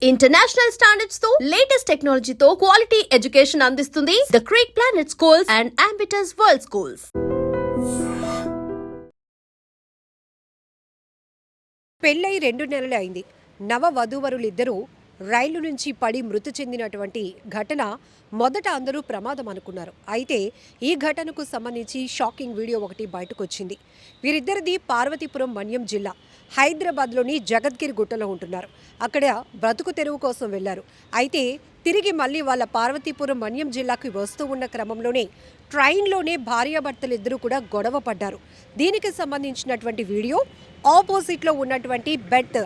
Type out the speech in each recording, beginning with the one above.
International standards తో latest టెక్నాలజీతో quality education అందిస్తుంది the creek planet schools and Ambitus world schools. పెళ్ళై 2 నెలలు అయింది. నవ వధూవరులిద్దరూ రైలు నుంచి పడి మృతి చెందినటువంటి ఘటన మొదట అందరూ ప్రమాదం అనుకున్నారు. అయితే ఈ ఘటనకు సంబంధించి షాకింగ్ వీడియో ఒకటి బయటకు వచ్చింది. వీరిద్దరిది పార్వతీపురం మన్యం జిల్లా. హైదరాబాద్లోని జగద్గిరి గుట్టలో ఉంటున్నారు. అక్కడ బ్రతుకు తెరువు కోసం వెళ్లారు. అయితే తిరిగి మళ్ళీ వాళ్ళ పార్వతీపురం మన్యం జిల్లాకి వస్తూ ఉన్న క్రమంలోనే ట్రైన్లోనే భార్యాభర్తలు ఇద్దరు కూడా గొడవ పడ్డారు. దీనికి సంబంధించినటువంటి వీడియో ఆపోజిట్లో ఉన్నటువంటి బెర్త్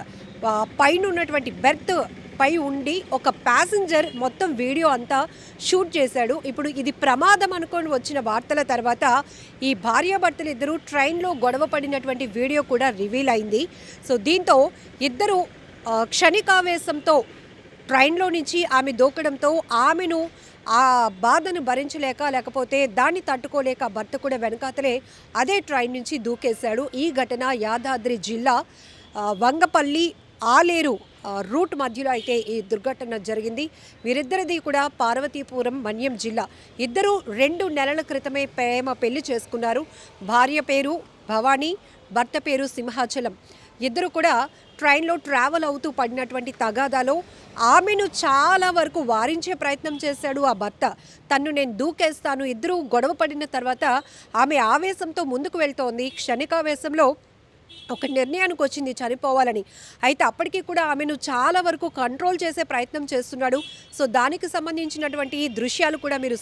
పైన ఉన్నటువంటి బెర్త్ పై ఉండి ఒక ప్యాసింజర్ మొత్తం వీడియో అంతా షూట్ చేశాడు. ఇప్పుడు ఇది ప్రమాదం అనుకొని వచ్చిన వార్తల తర్వాత ఈ భార్యాభర్తలు ఇద్దరు ట్రైన్లో గొడవ పడినటువంటి వీడియో కూడా రివీల్ అయింది. సో దీంతో ఇద్దరు క్షణికావేశంతో ట్రైన్లో నుంచి ఆమె దూకడంతో ఆమెను ఆ బాధను భరించలేక లేకపోతే దాన్ని తట్టుకోలేక భర్త కూడా వెనకాతలే అదే ట్రైన్ నుంచి దూకేశాడు. ఈ ఘటన యాదాద్రి జిల్లా వంగపల్లి ఆలేరు రూట్ మధ్యలో అయితే ఈ దుర్ఘటన జరిగింది. వీరిద్దరిది కూడా పార్వతీపురం మన్యం జిల్లా. ఇద్దరు 2 నెలల క్రితమే ప్రేమ పెళ్లి చేసుకున్నారు. భార్య పేరు భవానీ, భర్త పేరు సింహాచలం. ఇద్దరు కూడా ట్రైన్లో ట్రావెల్ అవుతూ పడినటువంటి తగాదాలో ఆమెను చాలా వరకు వారించే ప్రయత్నం చేశాడు ఆ భర్త. తన్ను నేను దూకేస్తాను. ఇద్దరు గొడవ పడిన తర్వాత ఆమె ఆవేశంతో ముందుకు వెళ్తోంది. క్షణికావేశంలో ఒక నిర్ణయానికి వచ్చింది చనిపోవాలని. అయితే అప్పటికీ కూడా ఆమెను చాలా వరకు కంట్రోల్ చేసే ప్రయత్నం చేస్తున్నాడు. సో దానికి సంబంధించినటువంటి దృశ్యాలు కూడా మీరు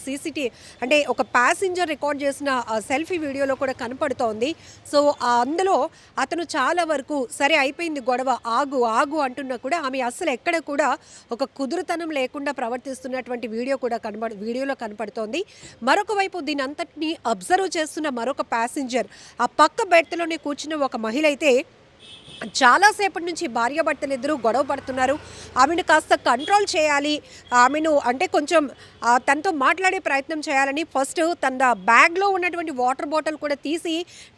అంటే ఒక ప్యాసింజర్ రికార్డ్ చేసిన సెల్ఫీ వీడియోలో కూడా కనపడుతోంది. సో అందులో అతను చాలా వరకు సరే అయిపోయింది గొడవ, ఆగు ఆగు అంటున్నా కూడా ఆమె అసలు ఎక్కడ కూడా ఒక కుదురుతనం లేకుండా ప్రవర్తిస్తున్నటువంటి వీడియోలో కనపడుతోంది. మరొక వైపు దీని అంతటిని అబ్జర్వ్ చేస్తున్న మరొక ప్యాసింజర్ ఆ పక్క బెర్త్లోనే కూర్చున్న ఒక మహిళ అయితే చాలాసేపటి నుంచి భార్యాభర్తలు ఇద్దరు గొడవ పడుతున్నారు. ఆమెను కాస్త కంట్రోల్ చేయాలి, ఆమెను అంటే కొంచెం తనతో మాట్లాడే ప్రయత్నం చేయాలని ఫస్ట్ తన బ్యాగ్లో ఉన్నటువంటి వాటర్ బాటిల్ కూడా తీసి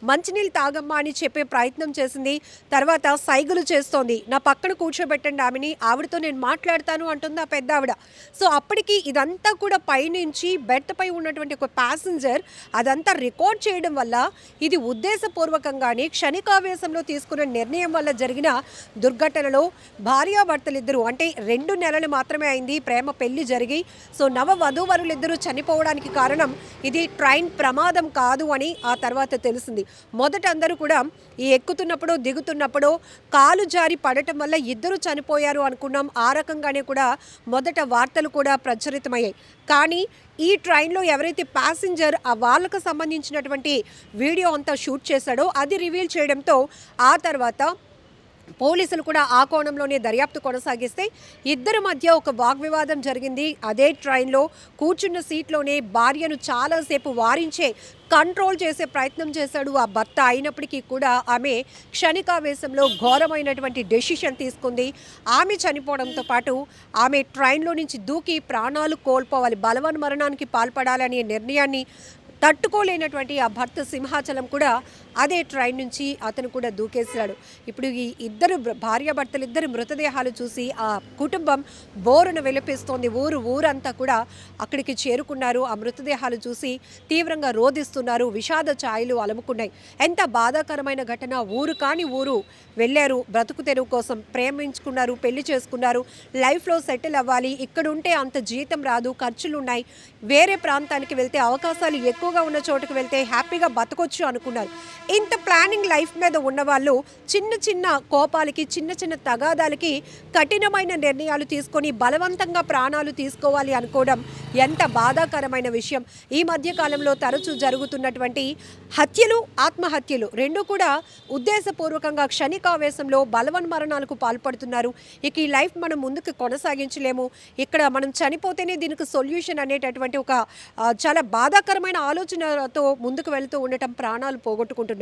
మంచినీళ్ళు తాగమ్మా అని చెప్పే ప్రయత్నం చేసింది. తర్వాత సైగులు చేస్తోంది, నా పక్కన కూర్చోబెట్టండి ఆమెని, ఆవిడతో నేను మాట్లాడతాను అంటుంది ఆ పెద్ద ఆవిడ. సో అప్పటికి ఇదంతా కూడా పైనుంచి బెర్త్ పై ఉన్నటువంటి ఒక ప్యాసింజర్ అదంతా రికార్డ్ చేయడం వల్ల ఇది ఉద్దేశపూర్వకంగానే క్షణికావేశంలో తీసుకున్న నిర్ణయం వల్ల జరిగిన దుర్ఘటనలో భార్యాభర్తలిద్దరూ అంటే 2 నెలలు మాత్రమే అయింది ప్రేమ పెళ్లి జరిగి. సో నవ వధూవరులిద్దరూ చనిపోవడానికి కారణం ఇది ట్రైన్ ప్రమాదం కాదు అని ఆ తర్వాత తెలిసింది. మొదట అందరూ కూడా ఈ ఎక్కుతున్నప్పుడు దిగుతున్నప్పుడు కాలు జారి పడటం వల్ల ఇద్దరు చనిపోయారు అనుకున్నాం. ఆ రకంగానే కూడా మొదట వార్తలు కూడా ప్రచురితమయ్యాయి. కానీ ఈ ట్రైన్లో ఎవరైతే ప్యాసింజర్ వాళ్ళకు సంబంధించినటువంటి వీడియో అంతా షూట్ చేశాడో అది రివీల్ చేయడంతో ఆ తర్వాత పోలీసులు కూడా ఆ కోణంలోనే దర్యాప్తు కొనసాగిస్తే ఇద్దరి మధ్య ఒక వాగ్వివాదం జరిగింది. అదే ట్రైన్లో కూర్చున్న సీట్లోనే భార్యను చాలాసేపు వారించే కంట్రోల్ చేసే ప్రయత్నం చేశాడు ఆ భర్త. అయినప్పటికీ కూడా ఆమె క్షణికావేశంలో ఘోరమైనటువంటి డెసిషన్ తీసుకుంది. ఆమె చనిపోవడంతో పాటు ఆమె ట్రైన్లో నుంచి దూకి ప్రాణాలు కోల్పోవాలి, బలవన్ మరణానికి పాల్పడాలనే నిర్ణయాన్ని తట్టుకోలేనటువంటి ఆ భర్త సింహాచలం కూడా అదే ట్రైన్ నుంచి అతను కూడా దూకేశాడు. ఇప్పుడు ఈ ఇద్దరు భార్యాభర్తలు ఇద్దరు మృతదేహాలు చూసి ఆ కుటుంబం బోరును వెలిపిస్తోంది. ఊరంతా కూడా అక్కడికి చేరుకున్నారు. ఆ మృతదేహాలు చూసి తీవ్రంగా రోధిస్తున్నారు. విషాద ఛాయలు అలుముకున్నాయి. ఎంత బాధాకరమైన ఘటన. ఊరు కాని ఊరు వెళ్ళారు, బ్రతుకు తెరువు కోసం ప్రేమించుకున్నారు, పెళ్లి చేసుకున్నారు, లైఫ్లో సెటిల్ అవ్వాలి, ఇక్కడ ఉంటే అంత జీతం రాదు, ఖర్చులు ఉన్నాయి, వేరే ప్రాంతానికి వెళ్తే అవకాశాలు ఎక్కువగా ఉన్న చోటుకు వెళ్తే హ్యాపీగా బతకొచ్చు అనుకున్నారు. ఇంత ప్లానింగ్ లైఫ్ మీద ఉన్నవాళ్ళు చిన్న చిన్న కోపాలకి చిన్న చిన్న తగాదాలకి కఠినమైన నిర్ణయాలు తీసుకొని బలవంతంగా ప్రాణాలు తీసుకోవాలి అనుకోవడం ఎంత బాధాకరమైన విషయం. ఈ మధ్య కాలంలో తరచూ జరుగుతున్నటువంటి హత్యలు, ఆత్మహత్యలు రెండు కూడా ఉద్దేశపూర్వకంగా క్షణికావేశంలో బలవన్ మరణాలకు పాల్పడుతున్నారు. ఇక ఈ లైఫ్ మనం ముందుకు కొనసాగించలేము, ఇక్కడ మనం చనిపోతేనే దీనికి సొల్యూషన్ అనేటటువంటి ఒక చాలా బాధాకరమైన ఆలోచనతో ముందుకు వెళుతూ ఉండటం ప్రాణాలు పోగొట్టుకుంటున్నారు.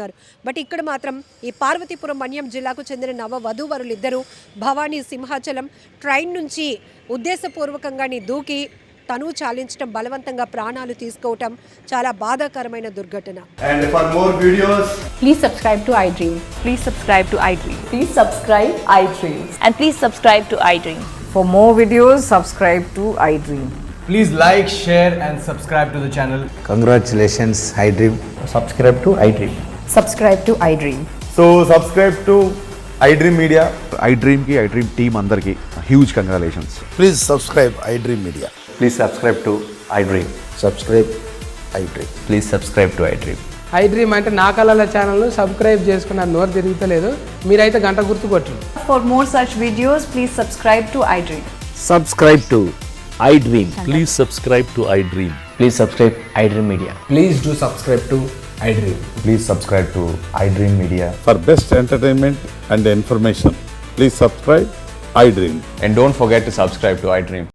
బట్ ఇక్కడ మాత్రం ఈ పార్వతీపురం మన్యం జిల్లాకు చెందిన నవ వధూవరులిద్దరూ భవానీ, సింహాచలం ట్రైన్ నుంచి ఉద్దేశపూర్వకంగానే దూకి తను చాలించడం, బలవంతంగా ప్రాణాలు తీసుకోవటం చాలా బాధాకరమైన దుర్ఘటన. And for more videos, please subscribe to iDream. Please subscribe to iDream. Please subscribe iDream. And please subscribe to iDream. For more videos, subscribe to iDream. Please like, share, and subscribe to the channel. Congratulations, iDream. Subscribe to iDream. Subscribe to iDream. So subscribe to iDream Media. iDream team అందరికి huge congratulations. Please subscribe iDream Media. Please subscribe to iDream. Subscribe iDream. Please subscribe to iDream. iDream అంటే నా కళల ఛానల్ను subscribe చేసుకున్న నోరు తిరుగుతలేదు, మీరైతే గంట గుర్తు కొట్టండి. For more such videos, please subscribe to iDream. Subscribe to iDream. Please subscribe to iDream. Please subscribe iDream Media. Please do subscribe to iDream. Please subscribe to iDream Media. For best entertainment and information, please subscribe iDream. And don't forget to subscribe to iDream.